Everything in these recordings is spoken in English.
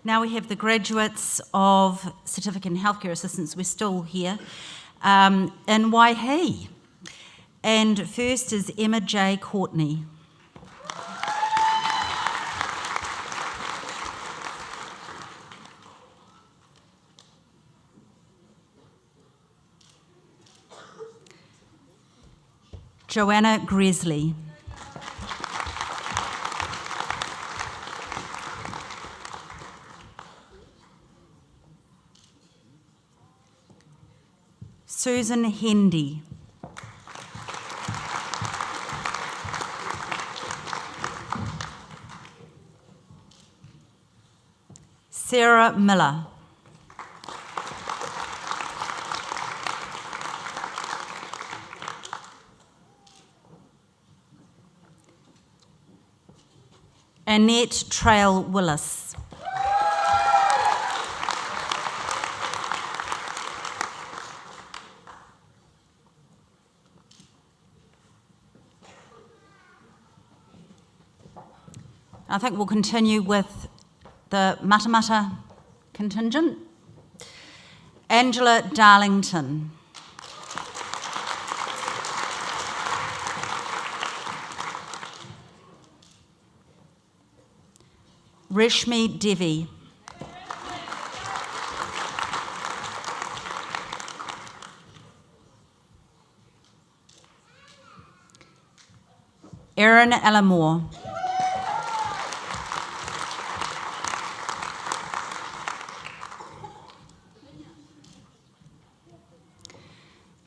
Now we have the graduates of Certificate in Healthcare Assistants, we're still here, in Waihi. And first is Emma J. Courtney. Joanna Gresley. Susan Hendy. Sarah Miller. Annette Trail Willis. I think we'll continue with the Matamata contingent. Angela Darlington. Reshmi Devi. Erin Ellamore.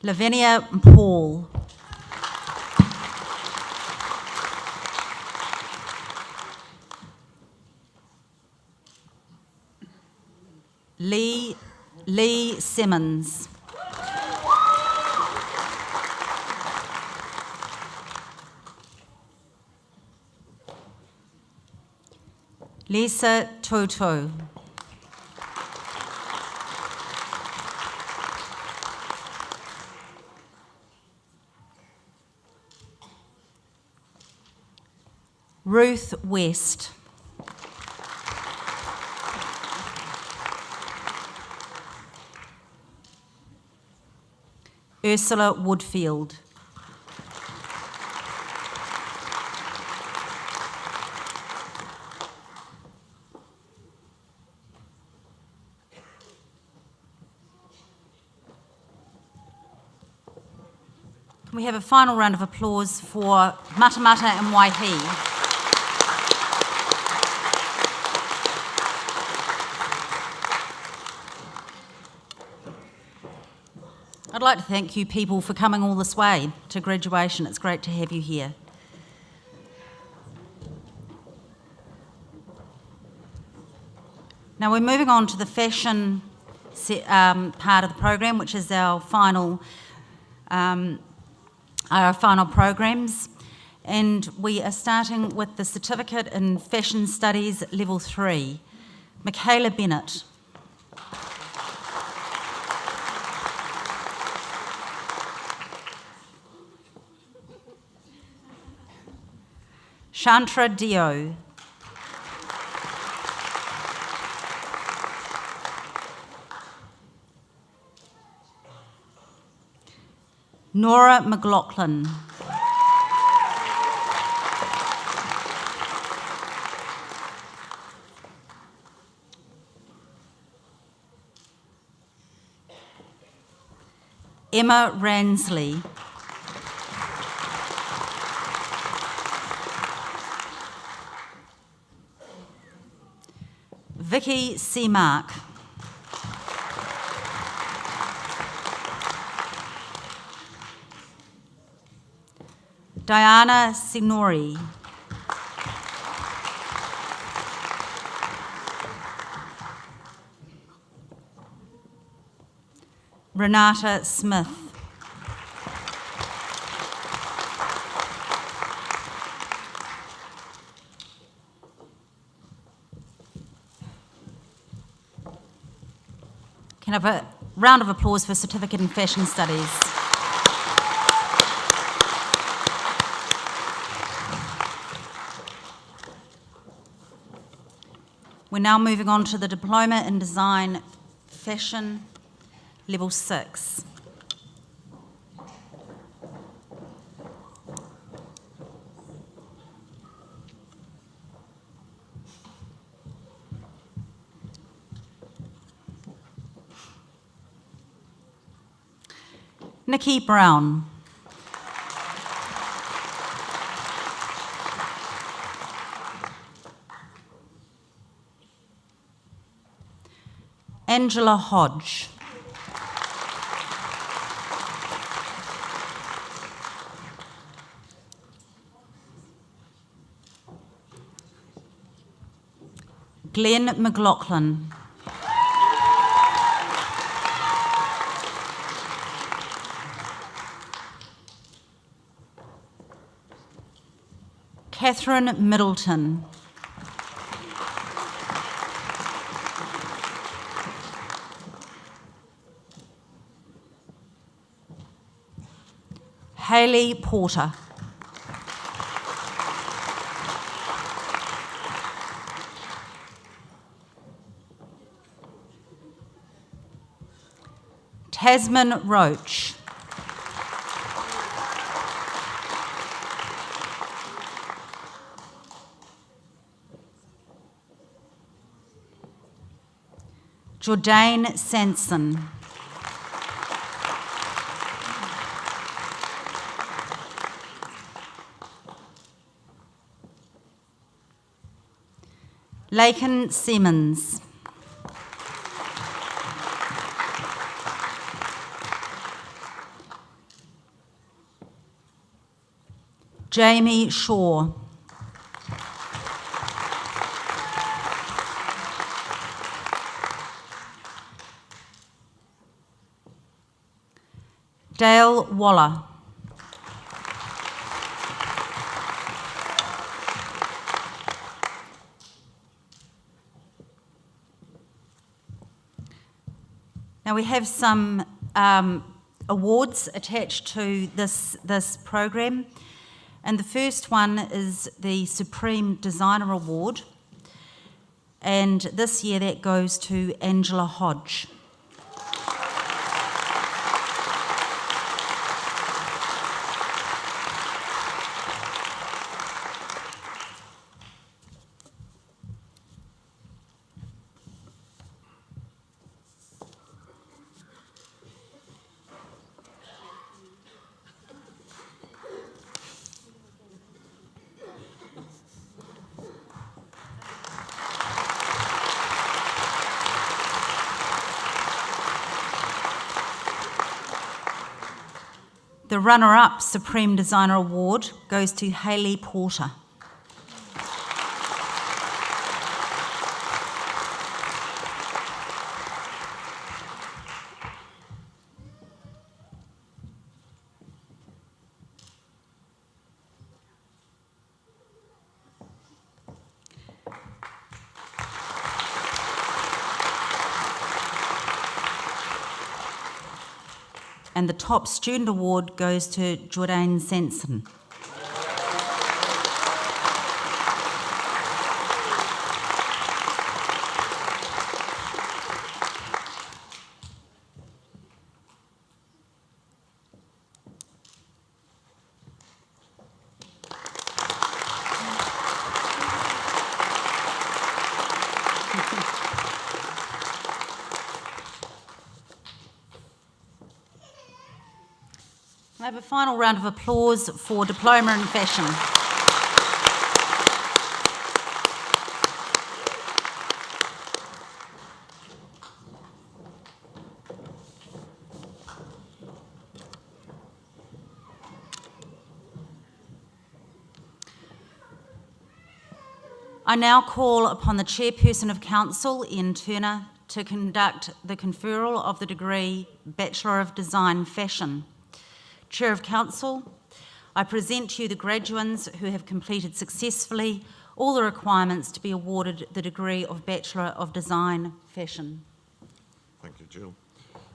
Lavinia Paul. Lee Simmons. Lisa Toto. Ruth West. Ursula Woodfield. Can we have a final round of applause for Matamata and Waihi? I'd like to thank you people for coming all this way to graduation. It's great to have you here. Now we're moving on to the fashion part of the program, which is our final programs. And we are starting with the Certificate in Fashion Studies Level 3. Michaela Bennett. Chantra Dio. Nora McLaughlin. Emma Ransley. Vicky Seamark. Diana Signori. Renata Smith. Can I have a round of applause for Certificate in Fashion Studies? We're now moving on to the Diploma in Design Fashion, Level 6. Nikki Brown. Angela Hodge. Glenn McLaughlin. Catherine Middleton. Hayley Porter. Tasman Roach. Jordaine Sanson. Laken Simmons. Jamie Shaw. Dale Waller. Now we have some awards attached to this program, and the first one is the Supreme Designer Award, and this year that goes to Angela Hodge. The runner-up Supreme Designer Award goes to Hayley Porter. And the top student award goes to Jordaine Sanson. I have a final round of applause for Diploma in Fashion. I now call upon the Chairperson of Council, Ian Turner, to conduct the conferral of the degree Bachelor of Design Fashion. Chair of Council, I present to you the graduates who have completed successfully all the requirements to be awarded the degree of Bachelor of Design Fashion. Thank you, Jill.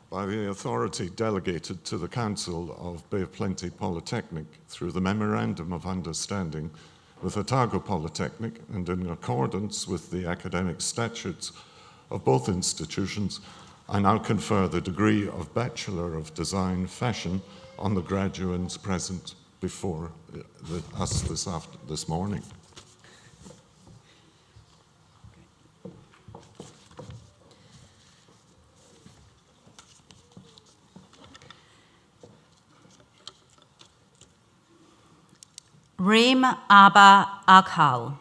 By the authority delegated to the Council of Bay of Plenty Polytechnic through the Memorandum of Understanding with Otago Polytechnic, and in accordance with the academic statutes of both institutions, I now confer the degree of Bachelor of Design Fashion on the graduates present before us this morning. Reem Aba Akal.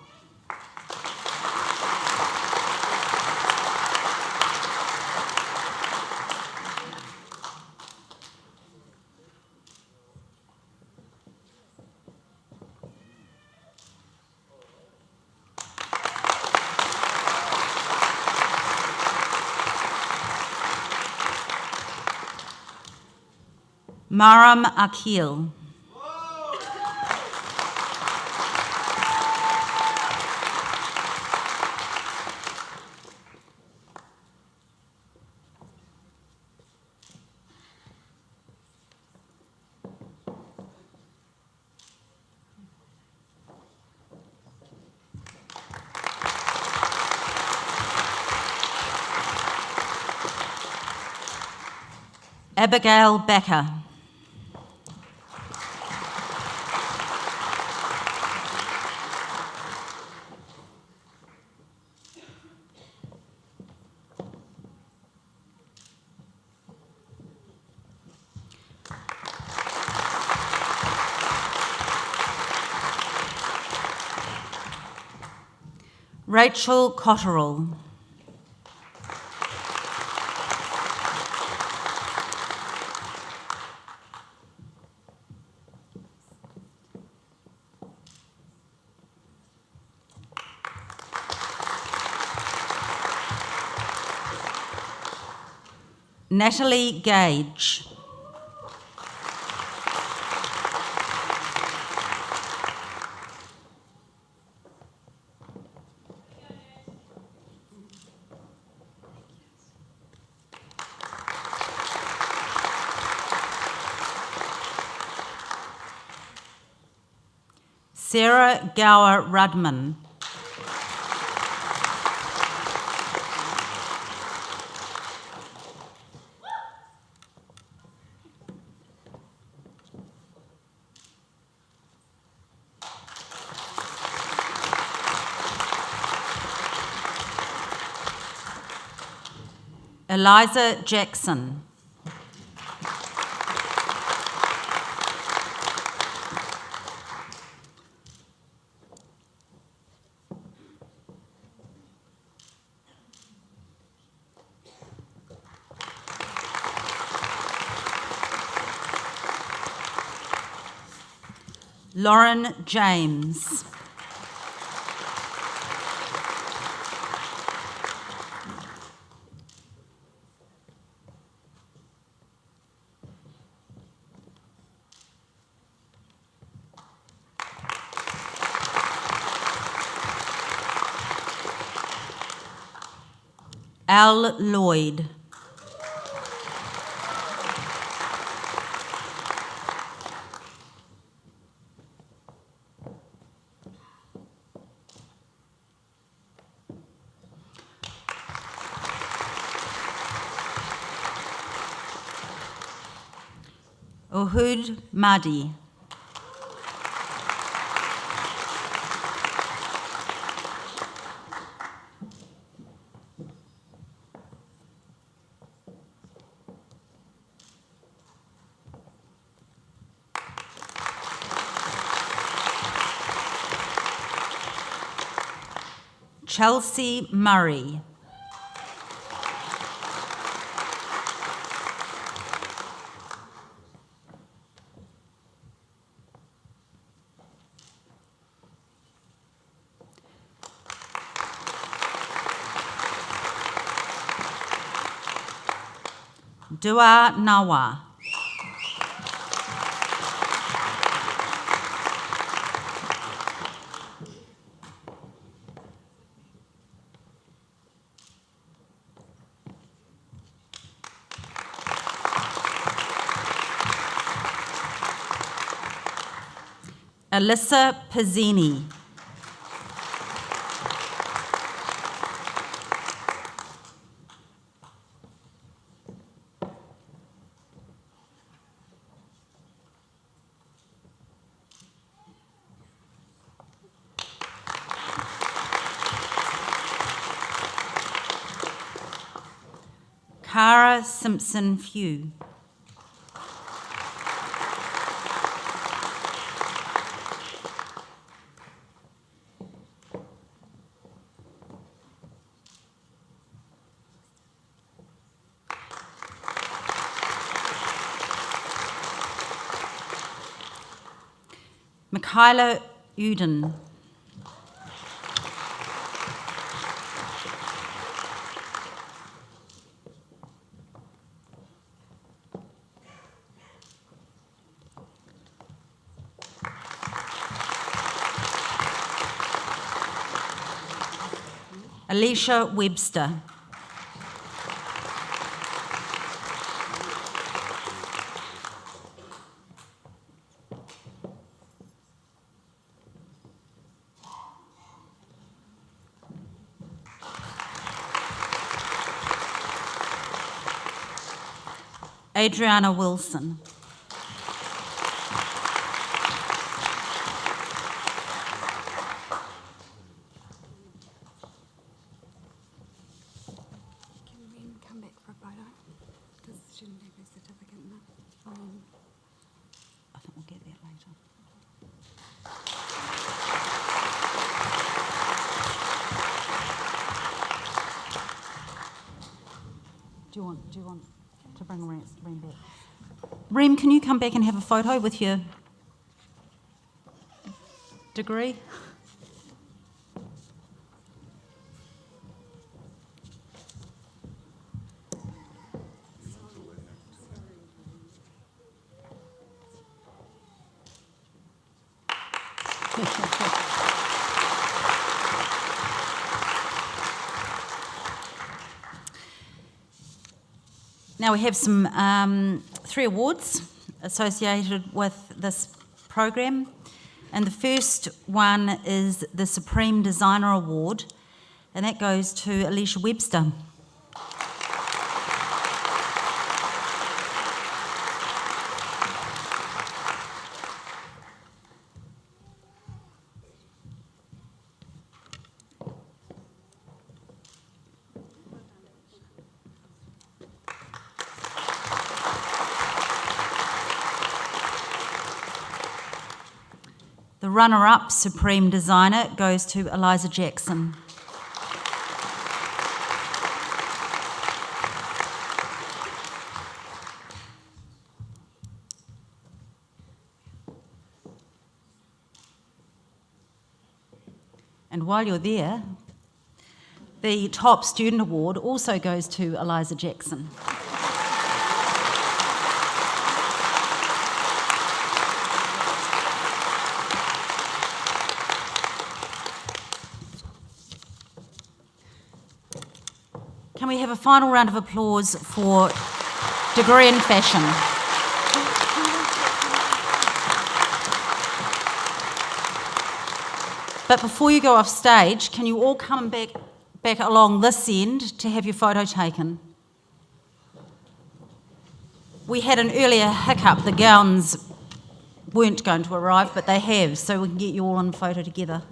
Maram Akil. Abigail Becker. Rachel Cotterill. Natalie Gage. Sarah Gower Rudman. Eliza Jackson. Lauren James. Al Lloyd. Uhud Mahdi. Chelsea Murray. Dua Nawa. Alyssa Pizzini. Cara Simpson Few. Michaela Uden. Alicia Webster. Adriana Wilson. Can we come back for a photo? Because she didn't have her certificate in it. I think we'll get that later. Do you want to bring Reem back? Reem, can you come back and have a photo with your degree? Now we have some 3 awards associated with this program, and the first one is the Supreme Designer Award, and that goes to Alicia Webster. The runner-up Supreme Designer goes to Eliza Jackson. And while you're there, the Top Student Award also goes to Eliza Jackson. Can we have a final round of applause for Degree in Fashion? But before you go off stage, can you all come back along this end to have your photo taken? We had an earlier hiccup. The gowns weren't going to arrive, but they have, so we can get you all in photo together.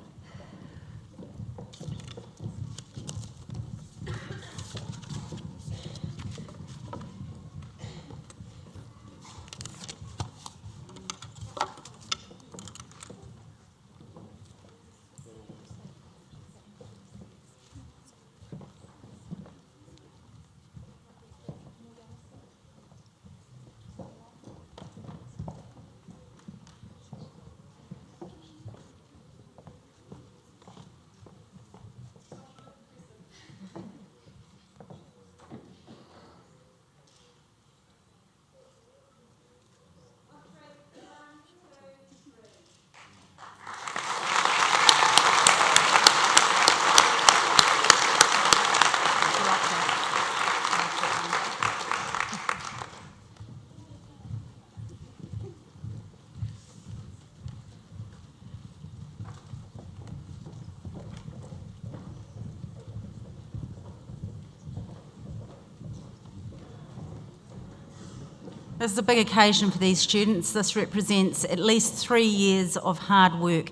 This is a big occasion for these students. This represents at least 3 years of hard work.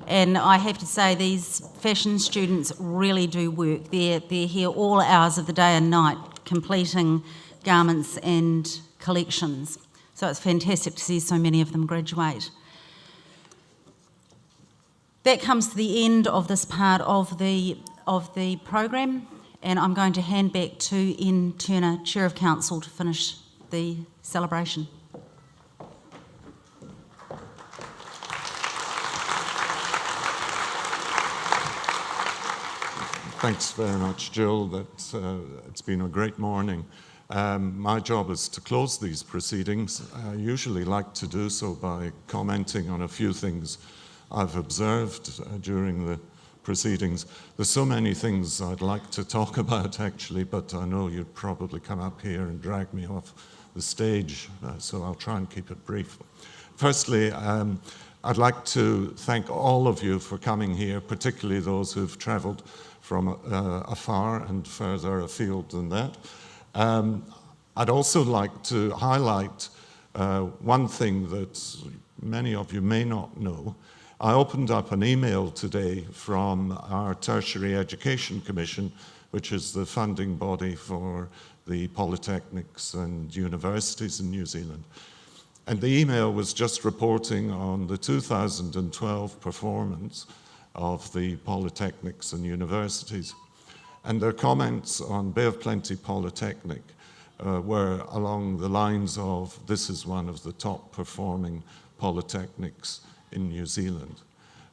And I have to say, these fashion students really do work. They're here all hours of the day and night. completing garments and collections. So it's fantastic to see so many of them graduate. That comes to the end of this part of the program, and I'm going to hand back to N. Turner, Chair of Council, to finish the celebration. Thanks very much, Jill. It's been a great morning. My job is to close these proceedings. I usually like to do so by commenting on a few things I've observed during the proceedings. There's so many things I'd like to talk about, actually, but I know you'd probably come up here and drag me off the stage, so I'll try and keep it brief. Firstly, I'd like to thank all of you for coming here, particularly those who've travelled from afar and further afield than that. I'd also like to highlight one thing that many of you may not know. I opened up an email today from our Tertiary Education Commission, which is the funding body for the polytechnics and universities in New Zealand. And the email was just reporting on the 2012 performance of the polytechnics and universities. And their comments on Bay of Plenty Polytechnic were along the lines of, this is one of the top performing polytechnics in New Zealand.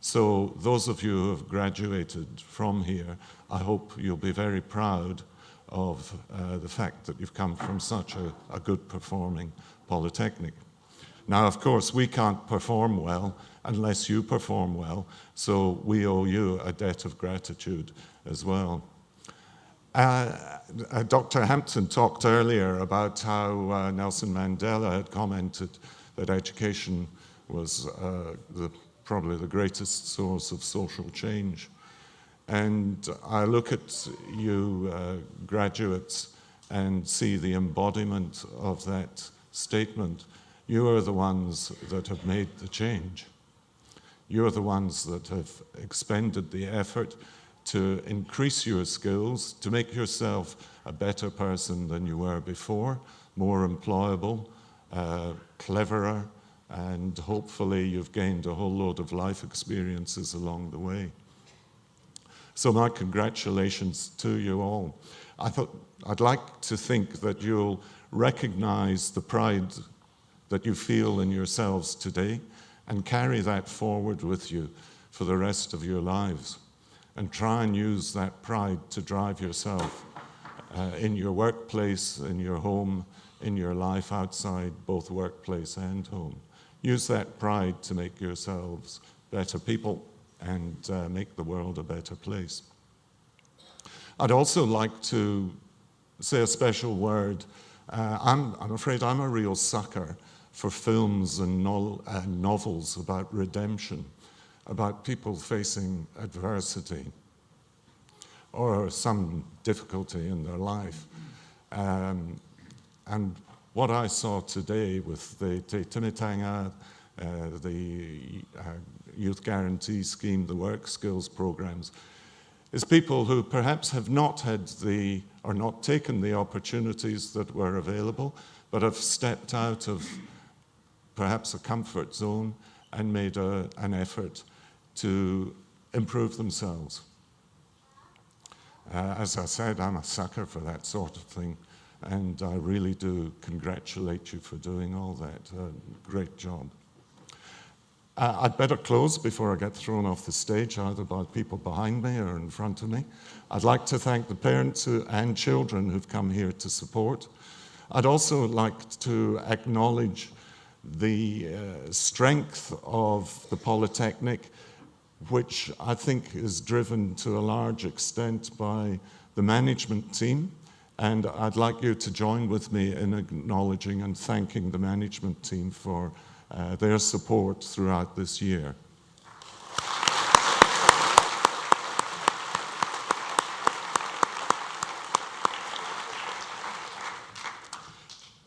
So those of you who have graduated from here, I hope you'll be very proud of the fact that you've come from such a good performing polytechnic. Now, of course, we can't perform well unless you perform well, so we owe you a debt of gratitude as well. Dr. Hampton talked earlier about how Nelson Mandela had commented that education was probably the greatest source of social change. And I look at you graduates and see the embodiment of that statement. You are the ones that have made the change. You're the ones that have expended the effort to increase your skills, to make yourself a better person than you were before, more employable, cleverer, and hopefully you've gained a whole load of life experiences along the way. So my congratulations to you all. I'd like to think that you'll recognize the pride that you feel in yourselves today and carry that forward with you for the rest of your lives. And try and use that pride to drive yourself in your workplace, in your home, in your life outside both workplace and home. Use that pride to make yourselves better people and make the world a better place. I'd also like to say a special word. I'm afraid I'm a real sucker for films and novels about redemption, about people facing adversity or some difficulty in their life. And what I saw today with the Te Timitanga, the Youth Guarantee Scheme, the work skills programs, is people who perhaps have not had or not taken the opportunities that were available, but have stepped out of perhaps a comfort zone and made an effort to improve themselves. As I said, I'm a sucker for that sort of thing, and I really do congratulate you for doing all that. Great job. I'd better close before I get thrown off the stage, either by people behind me or in front of me. I'd like to thank the parents and children who've come here to support. I'd also like to acknowledge the strength of the Polytechnic, which I think is driven to a large extent by the management team. And I'd like you to join with me in acknowledging and thanking the management team for their support throughout this year.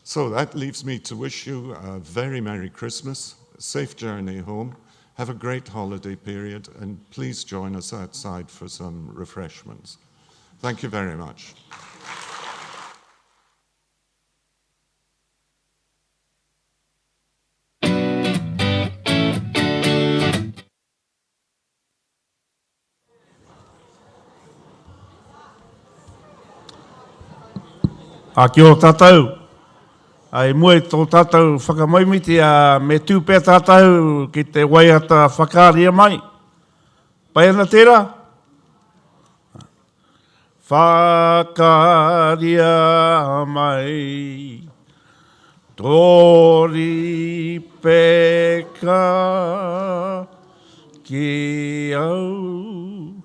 So that leaves me to wish you a very Merry Christmas, a safe journey home, have a great holiday period, and please join us outside for some refreshments. Thank you very much. A kia o tātou. Ai mue tō tātou whakamaimiti a me tūpea tātou ki te waiata whakāria mai. Pai ana tērā? Whakāria mai. Tori peka ki au.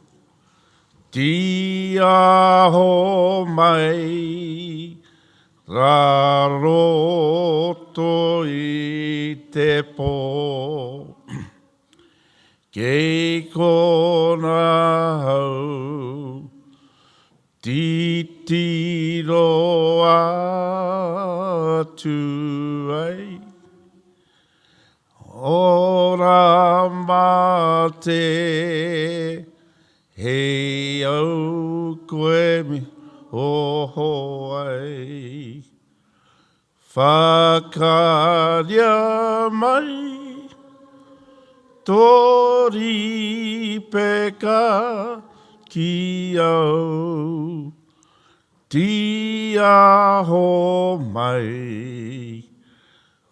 Ti aho mai. Raroto i te pō. Kei kona hau. Titiro atu ai. Ora mate. Hei au koe mi oho ai. Whakaria mai. Tori peka ki au. Ti aho mai.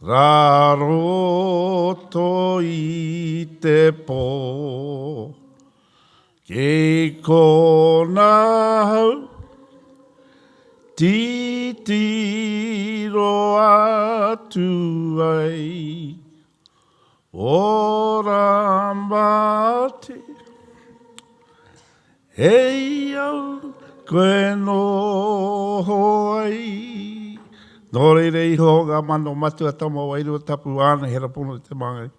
Raroto i te pō. Kei kona hau. Titiro atu ai. Ora mate. Hei au koe no ai. Nō reire iho ngā mano matua tama wairua tapu ana hera pono te mangai.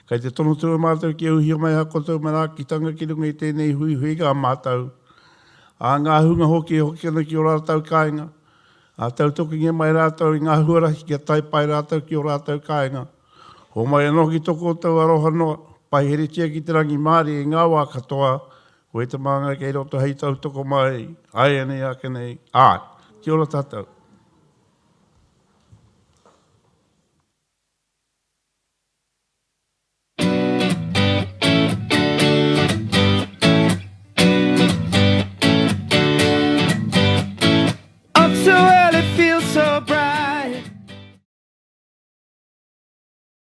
Kei te tono tura mātou ki auhia mai hako tau mana ki tanga ki runga i tēnei hui hui ka mātou. A ngā hunga hoki ana ki o rātau kāinga. A tau toki ngia mai rātau i ngā huarahi ki a taipai rātau ki o rātau kāinga. Ho mai anō ki toko tau aroha noa. Pai here tia ki te rangi Māori i ngā wā katoa. Koe te maanga kei roto hei tau toko mai. Ai anei ake nei. Ai, kia ora tātou. Up to